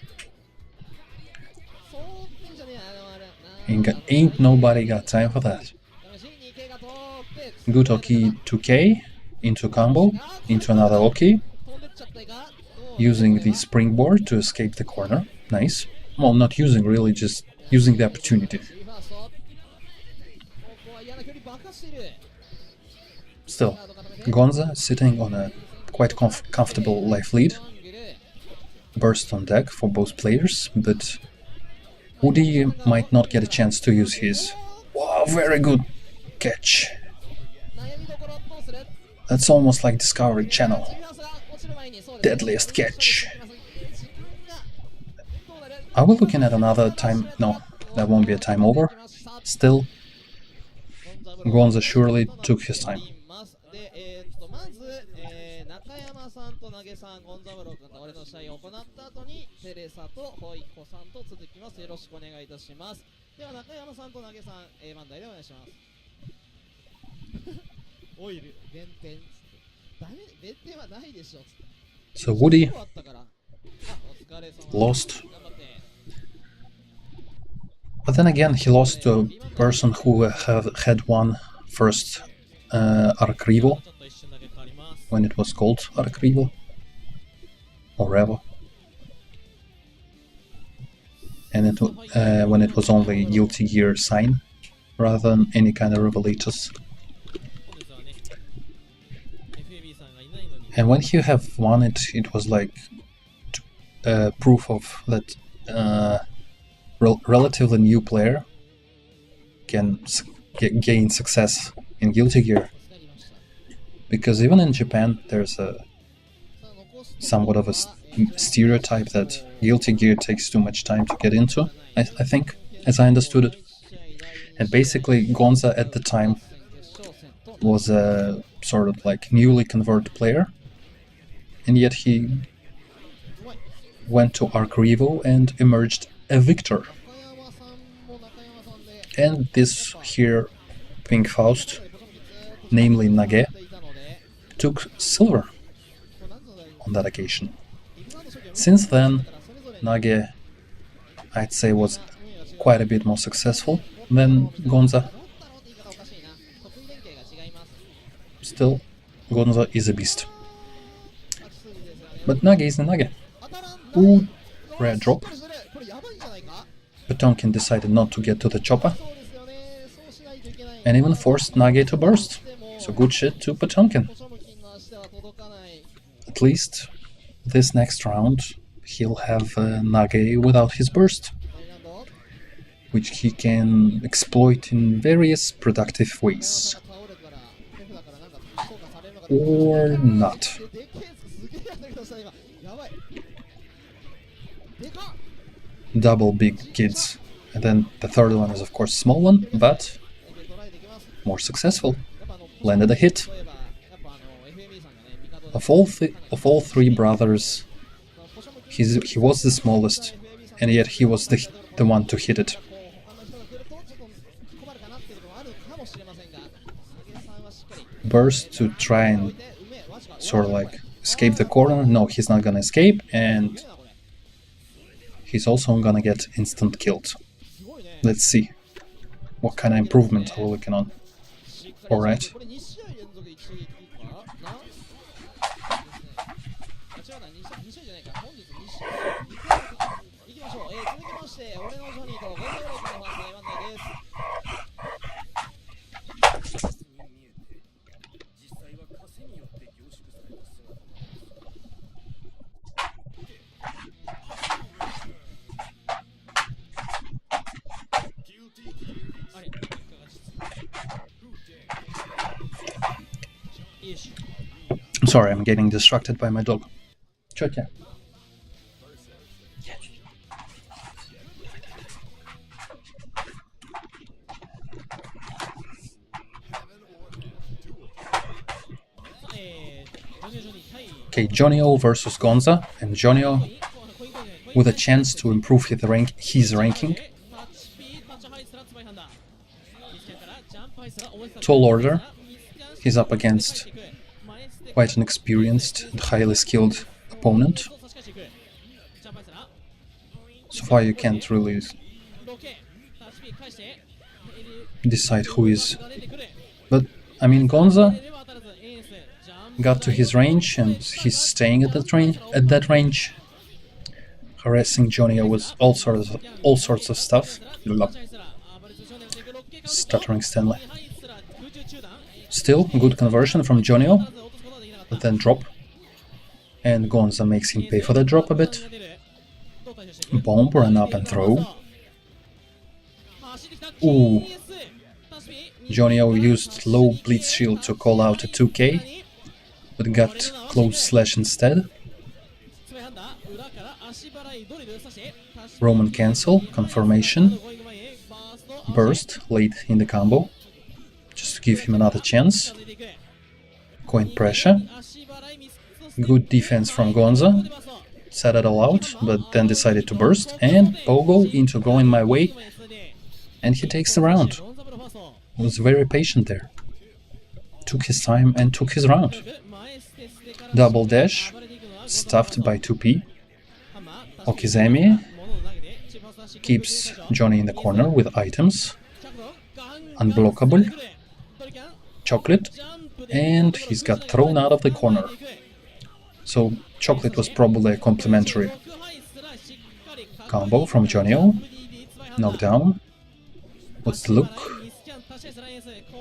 Ain't nobody got time for that. Good Oki 2K, into combo, into another Oki, using the springboard to escape the corner. Nice. Well, not using really, just using the opportunity. Still, Konza sitting on a quite comfortable life lead. Burst on deck for both players, but Woody might not get a chance to use his. Wow, very good catch. That's almost like Discovery Channel. Deadliest catch. Are we looking at another time? No, that won't be a time over. Still, Konza surely took his time. So Woody lost. But then again, he lost to a person who had won first Arc Rival, when it was called Arc Rival, or Revo. And when it was only Guilty Gear Sign, rather than any kind of revelators. And when you have won it, it was like proof of that relatively new player can gain success in Guilty Gear. Because even in Japan, there's somewhat of a stereotype that Guilty Gear takes too much time to get into, I think, as I understood it. And basically, Konza at the time was a sort of like newly converted player, and yet he went to Arc Revo and emerged a victor. And this here Pink Faust, namely Nagi, took silver on that occasion. Since then, Nagi, I'd say, was quite a bit more successful than Konza. Still, Konza is a beast. But Nagi is the Nagi. Ooh, rare drop. Potemkin decided not to get to the chopper, and even forced Nagi to burst. So good shit to Potemkin. At least this next round he'll have Nagi without his burst, which he can exploit in various productive ways. Or not. Double big kids. And then the third one is of course small one, but more successful. Landed a hit. Of all three brothers, he was the smallest, and yet he was the one to hit it. Burst to try and sort of like escape the corner. No, he's not gonna escape, and he's also gonna get instant killed. Let's see what kind of improvement are we looking on. Alright. Sorry, I'm getting distracted by my dog. Чё. Okay, Jonio versus Konza, and Jonio with a chance to improve his ranking. Tall order. He's up against quite an experienced and highly skilled opponent. So far you can't really decide who is... But, I mean, Konza got to his range and he's staying at that range, harassing Jonio with all sorts of stuff. Stuttering Stanley. Still, good conversion from Jonio, but then drop. And Konza makes him pay for that drop a bit. Bomb, run up and throw. Ooh. Jonio used low Blitz Shield to call out a 2k, but got close slash instead. Roman cancel, confirmation. Burst late in the combo, just to give him another chance. Coin pressure. Good defense from Konza. Set it all out, but then decided to burst, and Pogo into going my way, and he takes the round. He was very patient there. Took his time and took his round. Double dash, stuffed by 2p. Okizemi keeps Johnny in the corner with items. Unblockable. Chocolate, and he's got thrown out of the corner. So Chocolate was probably a complimentary combo from Johnny-O. Knockdown. What's the look?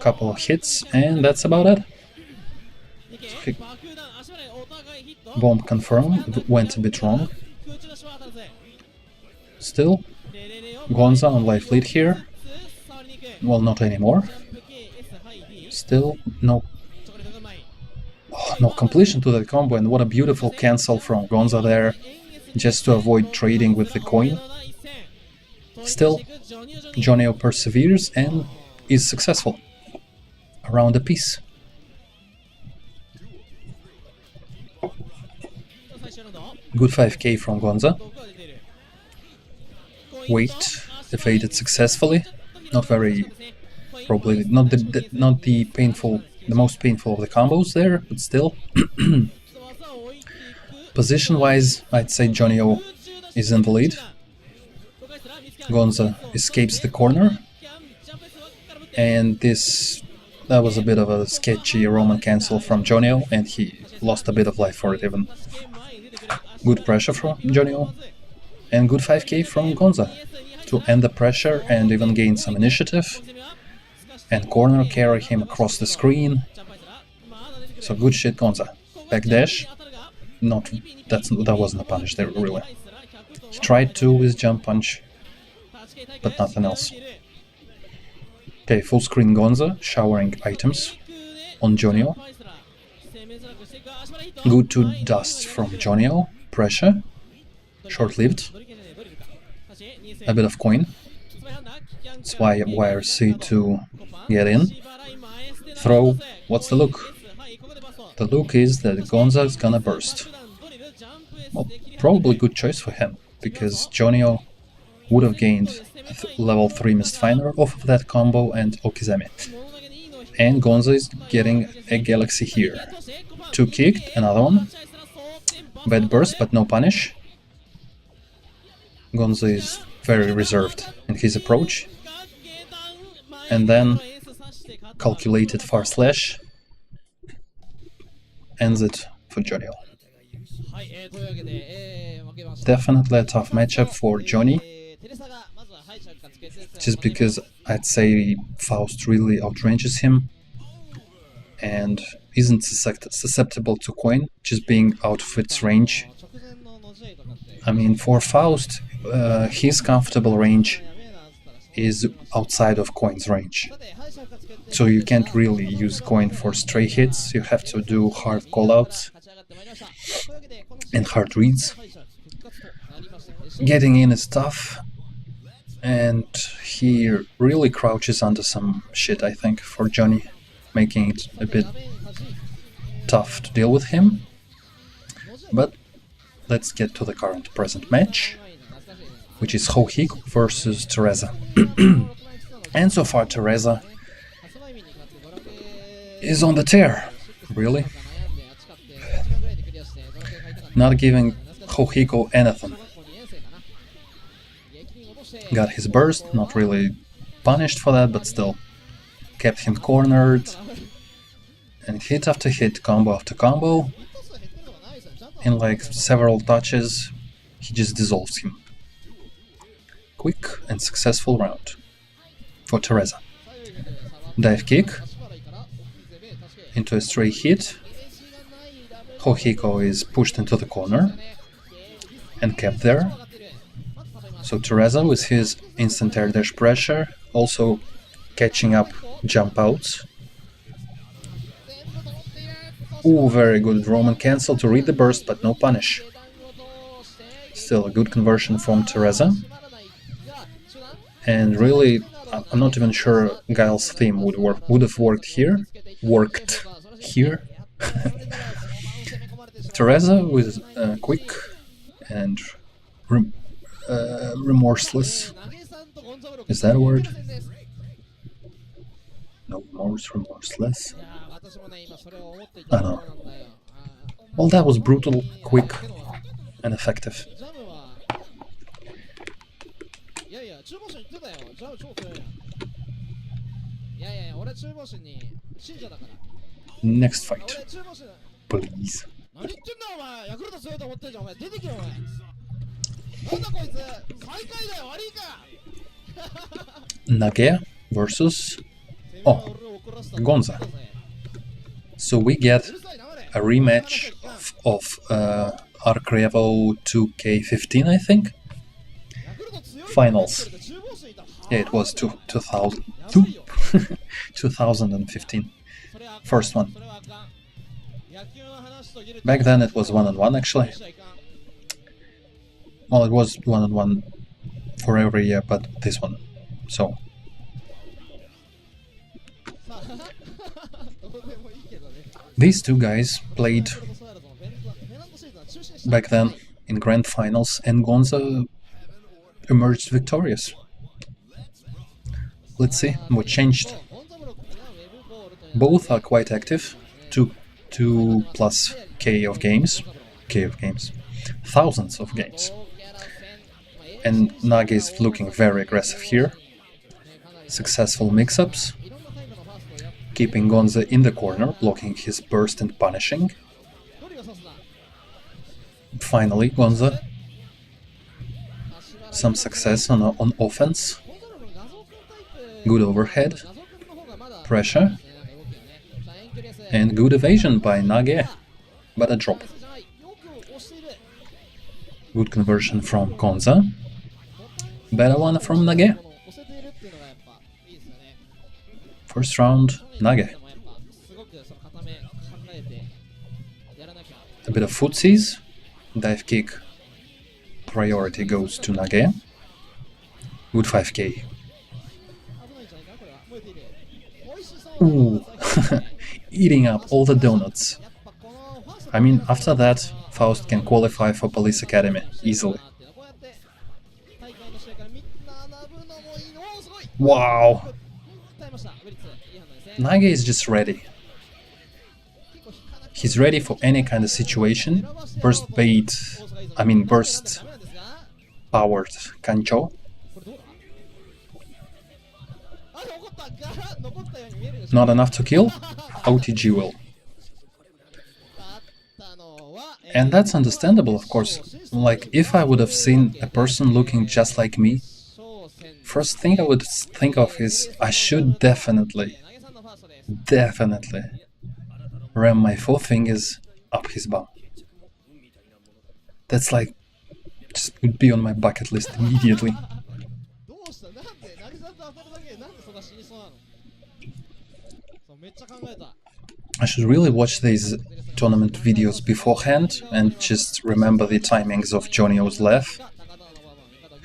Couple of hits, and that's about it. Bomb confirmed, went a bit wrong. Still, Kwanza on life lead here. Well, not anymore. Still, no completion to that combo, and what a beautiful cancel from Kwanza there, just to avoid trading with the coin. Still, Johnny-O perseveres and is successful. Around a piece. Good 5k from Konza. Wait, evaded successfully. Not very, probably not the painful, the most painful of the combos there, but still. Position-wise, I'd say Johnny-O is in the lead. Konza escapes the corner, and that was a bit of a sketchy Roman cancel from Johnny-O, and he lost a bit of life for it even. Good pressure from Johnny-O, and good 5k from Konza to end the pressure and even gain some initiative, and corner carry him across the screen. So good shit, Konza. Back dash, that wasn't a punish there really. He tried to with jump punch, but nothing else. Okay, full screen Konza, showering items on Johnny-O. Good to dust from Johnny-O, pressure, short-lived. A bit of coin. That's why wire C to get in. Throw, what's the look? The look is that Konza is gonna burst. Well, probably good choice for him, because Johnny-O would have gained a level 3 Mistfinder off of that combo and Okizeme. And Konza is getting a Galaxy here. 2 kicked, another one. Bad burst, but no punish. Konza is very reserved in his approach. And then calculated far slash ends it for Johnny-O. Definitely a tough matchup for Johnny, just because I'd say Faust really outranges him and isn't susceptible to coin, just being out of its range. I mean, for Faust, his comfortable range is outside of coin's range. So you can't really use coin for stray hits, you have to do hard callouts and hard reads. Getting in is tough, and he really crouches under some shit, I think, for Johnny, making it a bit tough to deal with him. But let's get to the current present match, which is HECO versus Teresa. And so far Teresa is on the tear, really. Not giving HECO anything. Got his burst, not really punished for that, but still kept him cornered. And hit after hit, combo after combo. In like several touches, he just dissolves him. Quick and successful round for Teresa. Dive kick into a stray hit. HECO is pushed into the corner and kept there. So Teresa with his instant air dash pressure, also catching up jump outs. Ooh, very good Roman cancel to read the burst, but no punish. Still a good conversion from Teresa. And really, I'm not even sure Guile's theme would have worked here. Teresa with quick and remorseless. Is that a word? No remorse, remorseless. I don't know. Well, that was brutal, quick, and effective. Next fight, please. Nagi versus Konza. So we get a rematch of Arc Revo 2K15, I think. Finals. Yeah, it was 2015. First one. Back then it was 1-on-1 actually. Well, it was 1-on-1 for every year, but this one. So. These two guys played back then in grand finals, and Konza emerged victorious. Let's see what changed. Both are quite active. 2+ K of games. Thousands of games. And Nagi is looking very aggressive here. Successful mix-ups. Keeping Konza in the corner, blocking his burst and punishing. Finally, Konza. Some success on offense. Good overhead. Pressure. And good evasion by Nagi. But a drop. Good conversion from Konza. Better one from Nagi. First round, Nagi. A bit of footsies. Dive kick. Priority goes to Nagi. Good 5K. Ooh. Eating up all the donuts. I mean, after that, Faust can qualify for Police Academy easily. Wow! Nagi is just ready. He's ready for any kind of situation. Burst powered Kancho. Not enough to kill? OTG will. And that's understandable, of course. Like, if I would have seen a person looking just like me, first thing I would think of is I should definitely ram my forefingers up his bum. That's like, just would be on my bucket list immediately. I should really watch these tournament videos beforehand and just remember the timings of Johnny O's laugh,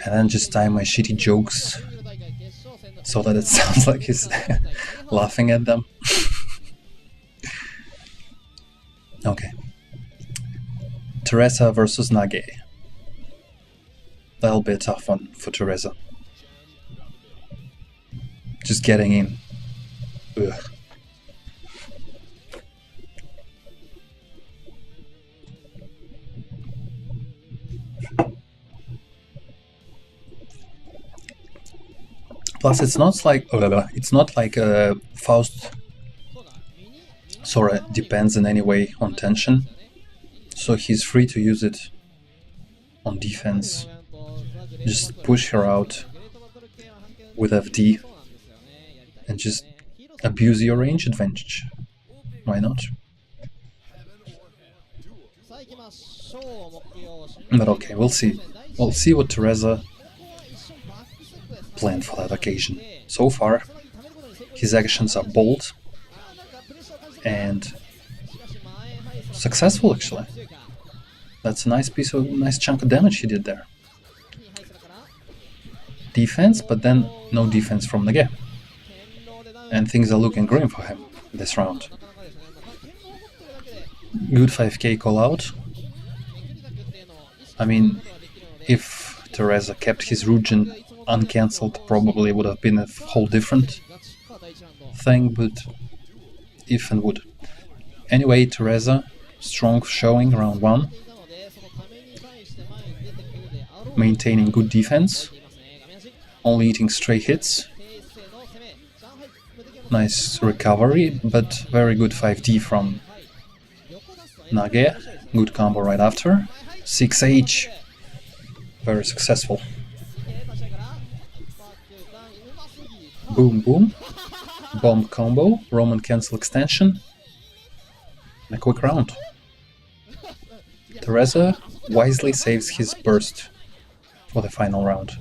and then just time my shitty jokes so that it sounds like he's laughing at them. Okay. Teresa versus Nagi. That'll be a tough one for Teresa. Just getting in. Ugh. Plus, it's not like Faust Sora depends in any way on tension, so he's free to use it on defense. Just push her out with FD and just abuse your range advantage. Why not? But okay, we'll see. We'll see what Teresa planned for that occasion. So far, his actions are bold and successful, actually. That's a nice chunk of damage he did there. Defense, but then no defense from Nagi. And things are looking grim for him this round. Good 5K call out. I mean, if Teresa kept his Rujin uncancelled, probably would have been a whole different thing, but if and would. Anyway, Teresa, strong showing round 1. Maintaining good defense. Only eating stray hits. Nice recovery, but very good 5D from Nagi. Good combo right after. 6H. Very successful. Boom boom. Bomb combo. Roman cancel extension. And a quick round. Teresa wisely saves his burst for the final round.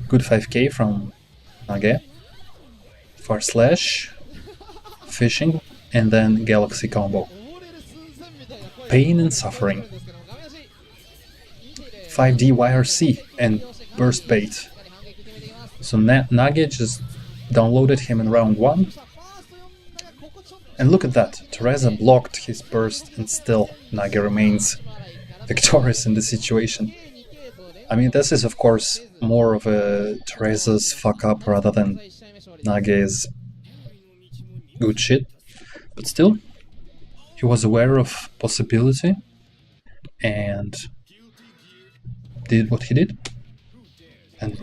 Good 5k from Nagi. Far slash, fishing, and then galaxy combo. Pain and suffering. 5D YRC and burst bait. So Nagi just downloaded him in round 1. And look at that, Teresa blocked his burst and still Nagi remains victorious in this situation. I mean, this is of course more of a Teresa's fuck up rather than Nagi's good shit, but still, he was aware of possibility and did what he did and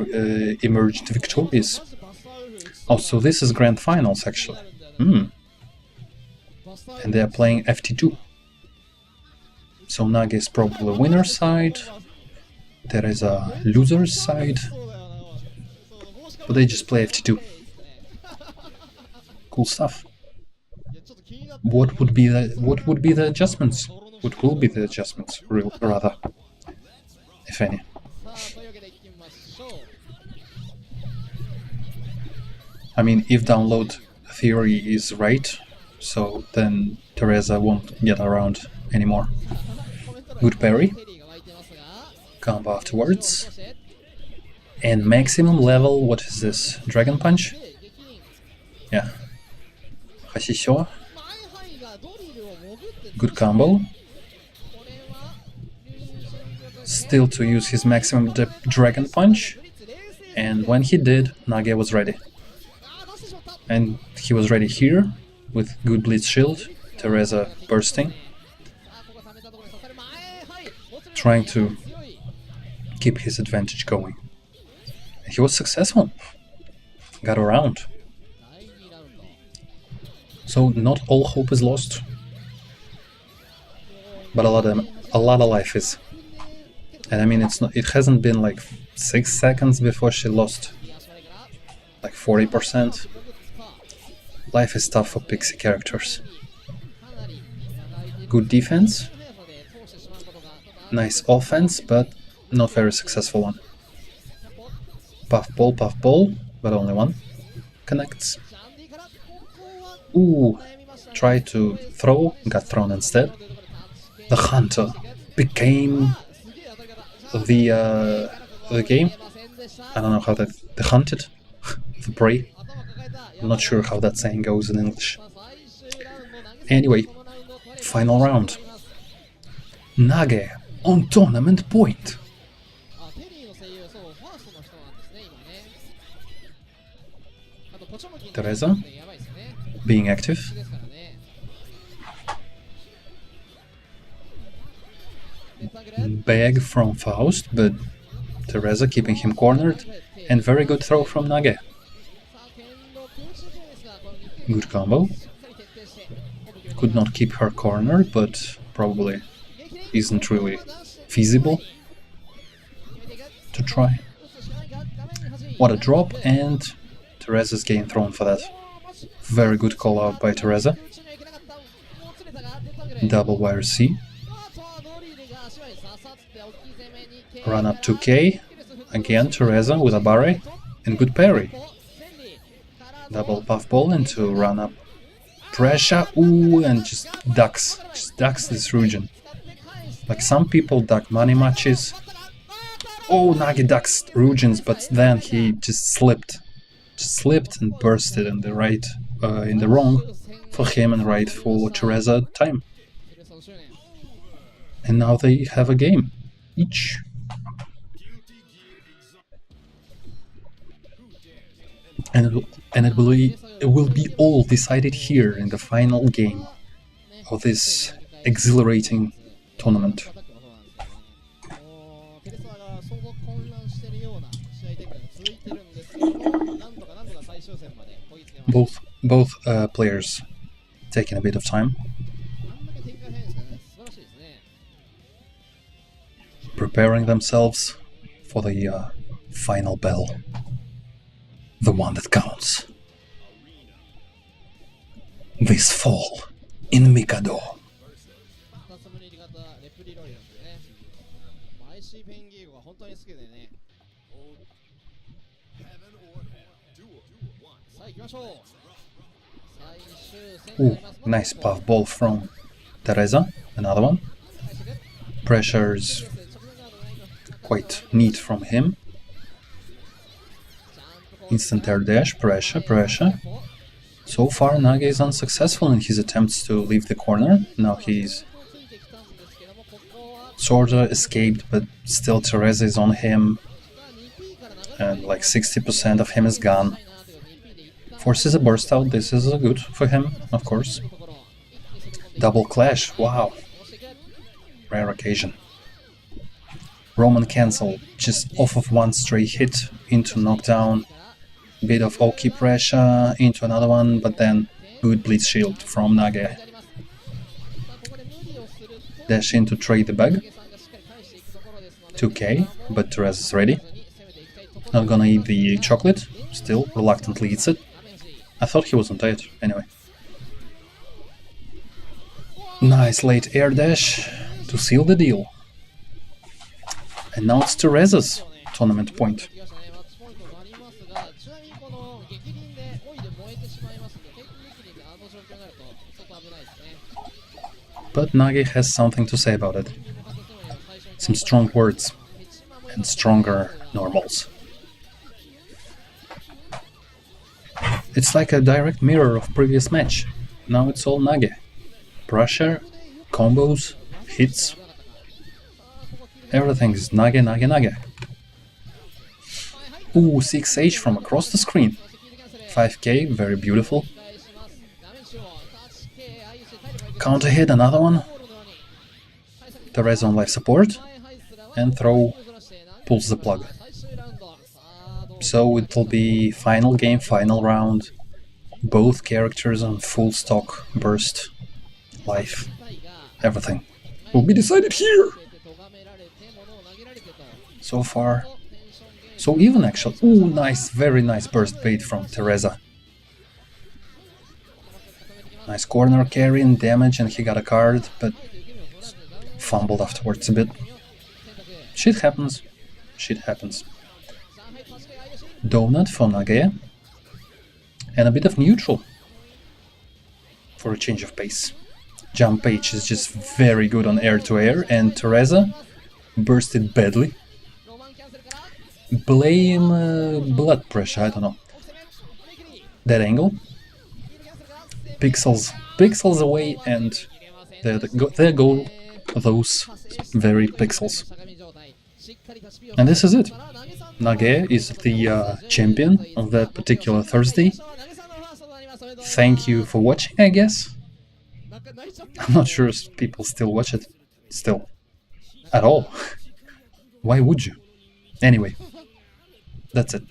emerged victorious. Oh, so this is grand finals actually. And they are playing FT2. So Nagi is probably winner's side, there is a loser's side, but they just play FT2. Cool stuff. What would be the adjustments? What will be the adjustments, rather, if any? I mean, if download theory is right, so then Teresa won't get around anymore. Good parry. Combo afterwards. And maximum level, what is this? Dragon Punch? Yeah. Hashisho. Good combo. Still to use his maximum Dragon Punch. And when he did, Nagi was ready. And he was ready here, with good Blitz Shield, Teresa bursting. Trying to keep his advantage going. He was successful. Got around. So not all hope is lost. But a lot of life is. And I mean, it hasn't been like 6 seconds before she lost like 40%. Life is tough for pixie characters. Good defense. Nice offense, but not very successful one. Puff ball, but only one connects. Ooh, tried to throw, got thrown instead. The hunter became the game. I don't know how that... the hunted? The prey? I'm not sure how that saying goes in English. Anyway, final round. Nagi on tournament point. Teresa being active. Bag from Faust, but Teresa keeping him cornered, and very good throw from Nagi. Good combo. Could not keep her cornered, but probably isn't really feasible to try. What a drop, and Teresa's getting thrown for that. Very good call out by Teresa. Double wire C. Run up 2k. Again Teresa with a barre and good parry. Double puff ball into run up pressure. Ooh, and just ducks this region. Like some people duck money matches. Oh, Nagi ducks regions, but then he just slipped and bursted in the right, in the wrong for him and right for Teresa time. And now they have a game each. And it will be all decided here in the final game of this exhilarating tournament. Both players taking a bit of time, preparing themselves for the final bell, the one that counts. This fall in Mikado. Ooh, nice puff ball from Teresa, another one. Pressure's quite neat from him. Instant air dash, pressure. So far Nagi is unsuccessful in his attempts to leave the corner. Now he's sorta escaped, but still Teresa is on him. And like 60% of him is gone. Forces a burst out, this is good for him, of course. Double clash, wow. Rare occasion. Roman cancel, just off of one stray hit into knockdown. Bit of Oki pressure into another one, but then good blitz shield from Nagi. Dash in to trade the bag. 2k, but Teresa's ready. Not gonna eat the chocolate, still reluctantly eats it. I thought he wasn't dead, anyway. Nice late air dash to seal the deal. And now it's Teresa's tournament point. But Nagi has something to say about it. Some strong words and stronger normals. It's like a direct mirror of previous match. Now it's all Nagi. Pressure, combos, hits. Everything is Nagi. Ooh, 6H from across the screen. 5k, very beautiful. Counter hit, another one. Teresa on life support. And throw pulls the plug. So it'll be final game, final round. Both characters on full stock, burst, life, everything will be decided here. So far, so even actually. Ooh, nice, very nice burst bait from Teresa. Nice corner carry and damage, and he got a card, but fumbled afterwards a bit. Shit happens. Donut for Nagi. And a bit of neutral for a change of pace. Jump H is just very good on air-to-air, and Teresa bursted badly. Blame blood pressure, I don't know. That angle. Pixels away, and there go those very pixels. And this is it. Nagi is the champion of that particular Thursday. Thank you for watching, I guess. I'm not sure if people still watch it. Still. At all. Why would you? Anyway. That's it.